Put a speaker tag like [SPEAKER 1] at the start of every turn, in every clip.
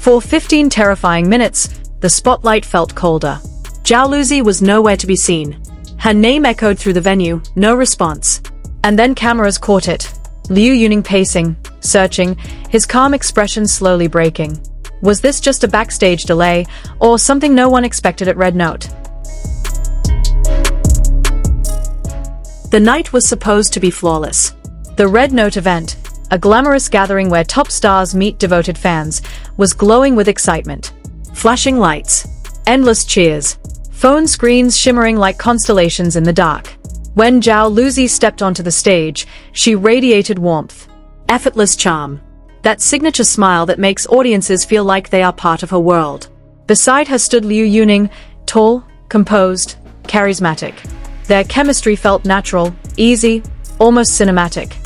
[SPEAKER 1] For 15 terrifying minutes, the spotlight felt colder. Zhao Lusi was nowhere to be seen. Her name echoed through the venue, no response. And then cameras caught it. Liu Yuning pacing, searching, his calm expression slowly breaking. Was this just a backstage delay, or something no one expected at Red Note? The night was supposed to be flawless. The Red Note event, a glamorous gathering where top stars meet devoted fans, was glowing with excitement. Flashing lights, endless cheers, phone screens shimmering like constellations in the dark. When Zhao Lusi stepped onto the stage, she radiated warmth, effortless charm, that signature smile that makes audiences feel like they are part of her world. Beside her stood Liu Yuning, tall, composed, charismatic. Their chemistry felt natural, easy, almost cinematic.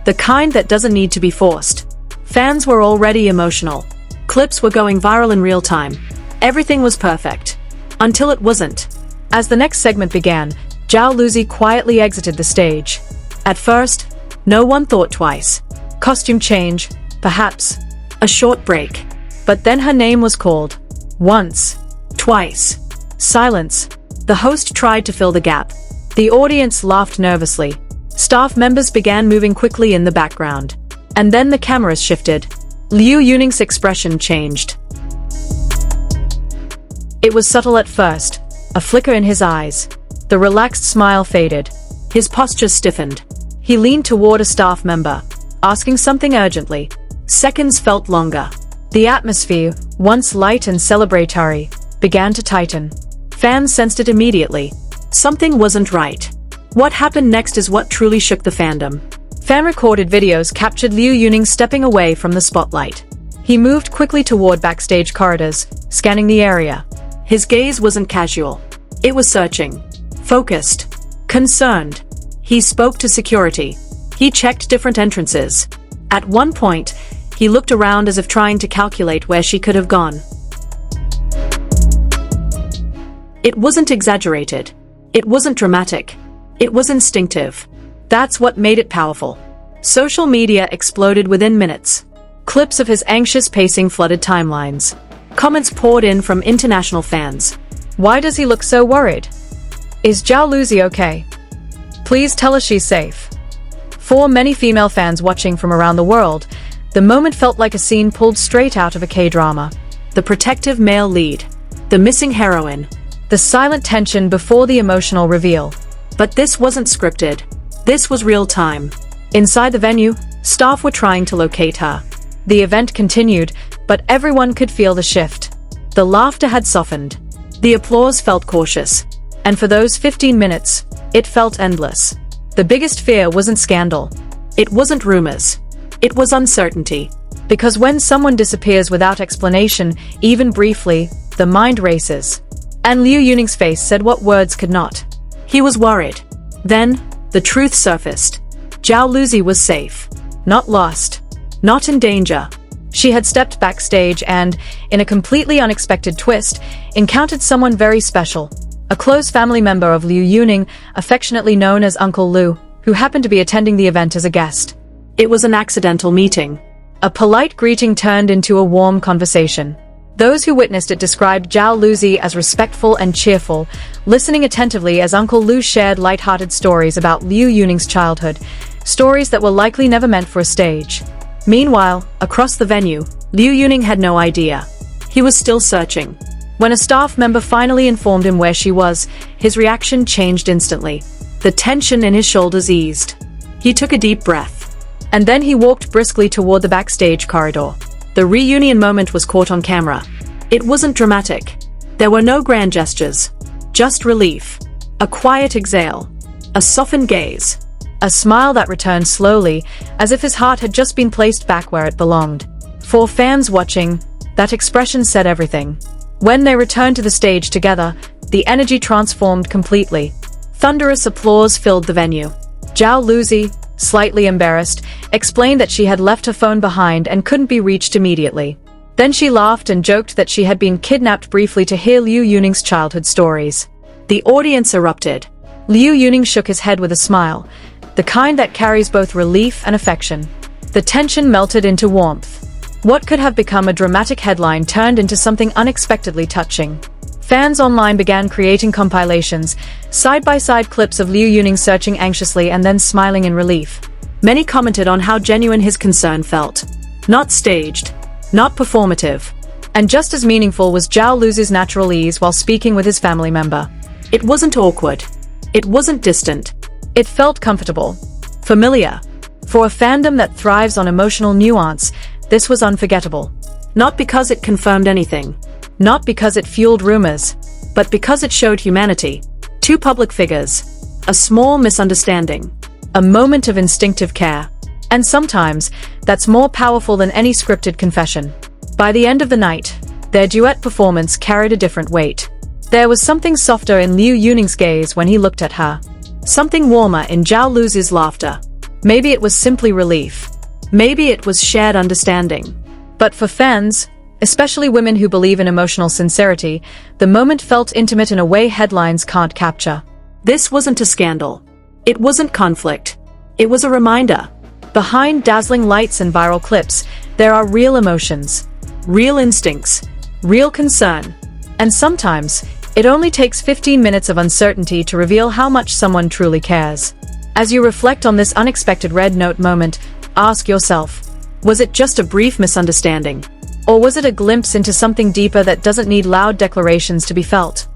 [SPEAKER 1] The kind that doesn't need to be forced. Fans were already emotional. Clips were going viral in real time. Everything was perfect. Until it wasn't. As the next segment began, Zhao Lusi quietly exited the stage. At first, no one thought twice. Costume change, perhaps. A short break. But then her name was called. Once. Twice. Silence. The host tried to fill the gap. The audience laughed nervously. Staff members began moving quickly in the background. And then the cameras shifted. Liu Yuning's expression changed. It was subtle at first, a flicker in his eyes. The relaxed smile faded. His posture stiffened. He leaned toward a staff member, asking something urgently. Seconds felt longer. The atmosphere, once light and celebratory, began to tighten. Fans sensed it immediately. Something wasn't right. What happened next is what truly shook the fandom. Fan-recorded videos captured Liu Yuning stepping away from the spotlight. He moved quickly toward backstage corridors, scanning the area. His gaze wasn't casual. It was searching, focused, concerned. He spoke to security. He checked different entrances. At one point, he looked around as if trying to calculate where she could have gone. It wasn't exaggerated. It wasn't dramatic. It was instinctive. That's what made it powerful. Social media exploded within minutes. Clips of his anxious pacing flooded timelines. Comments poured in from international fans. Why does he look so worried? Is Zhao Lusi okay? Please tell us she's safe. For many female fans watching from around the world, the moment felt like a scene pulled straight out of a K-drama. The protective male lead. The missing heroine. The silent tension before the emotional reveal. But this wasn't scripted. This was real time. Inside the venue, staff were trying to locate her. The event continued, but everyone could feel the shift. The laughter had softened. The applause felt cautious. And for those 15 minutes, it felt endless. The biggest fear wasn't scandal. It wasn't rumors. It was uncertainty. Because when someone disappears without explanation, even briefly, the mind races. And Liu Yuning's face said what words could not. He was worried. Then, the truth surfaced. Zhao Lusi was safe. Not lost. Not in danger. She had stepped backstage and, in a completely unexpected twist, encountered someone very special. A close family member of Liu Yuning, affectionately known as Uncle Liu, who happened to be attending the event as a guest. It was an accidental meeting. A polite greeting turned into a warm conversation. Those who witnessed it described Zhao Lusi as respectful and cheerful, listening attentively as Uncle Liu shared light-hearted stories about Liu Yuning's childhood, stories that were likely never meant for a stage. Meanwhile, across the venue, Liu Yuning had no idea. He was still searching. When a staff member finally informed him where she was, his reaction changed instantly. The tension in his shoulders eased. He took a deep breath. And then he walked briskly toward the backstage corridor. The reunion moment was caught on camera. It wasn't dramatic. There were no grand gestures. Just relief. A quiet exhale. A softened gaze. A smile that returned slowly, as if his heart had just been placed back where it belonged. For fans watching, that expression said everything. When they returned to the stage together, the energy transformed completely. Thunderous applause filled the venue. Zhao Lusi, slightly embarrassed, explained that she had left her phone behind and couldn't be reached immediately. Then she laughed and joked that she had been kidnapped briefly to hear Liu Yuning's childhood stories. The audience erupted. Liu Yuning shook his head with a smile, the kind that carries both relief and affection. The tension melted into warmth. What could have become a dramatic headline turned into something unexpectedly touching. Fans online began creating compilations, side-by-side clips of Liu Yuning searching anxiously and then smiling in relief. Many commented on how genuine his concern felt. Not staged, not performative. And just as meaningful was Zhao Lusi's natural ease while speaking with his family member. It wasn't awkward. It wasn't distant. It felt comfortable. Familiar. For a fandom that thrives on emotional nuance, this was unforgettable. Not because it confirmed anything. Not because it fueled rumors. But because it showed humanity. Two public figures. A small misunderstanding. A moment of instinctive care. And sometimes, that's more powerful than any scripted confession. By the end of the night, their duet performance carried a different weight. There was something softer in Liu Yuning's gaze when he looked at her. Something warmer in Zhao Lusi's laughter. Maybe it was simply relief. Maybe it was shared understanding. But for fans, especially women who believe in emotional sincerity, the moment felt intimate in a way headlines can't capture. This wasn't a scandal. It wasn't conflict. It was a reminder. Behind dazzling lights and viral clips, there are real emotions, real instincts, real concern. And sometimes, it only takes 15 minutes of uncertainty to reveal how much someone truly cares. As you reflect on this unexpected red note moment, ask yourself, was it just a brief misunderstanding? Or was it a glimpse into something deeper that doesn't need loud declarations to be felt?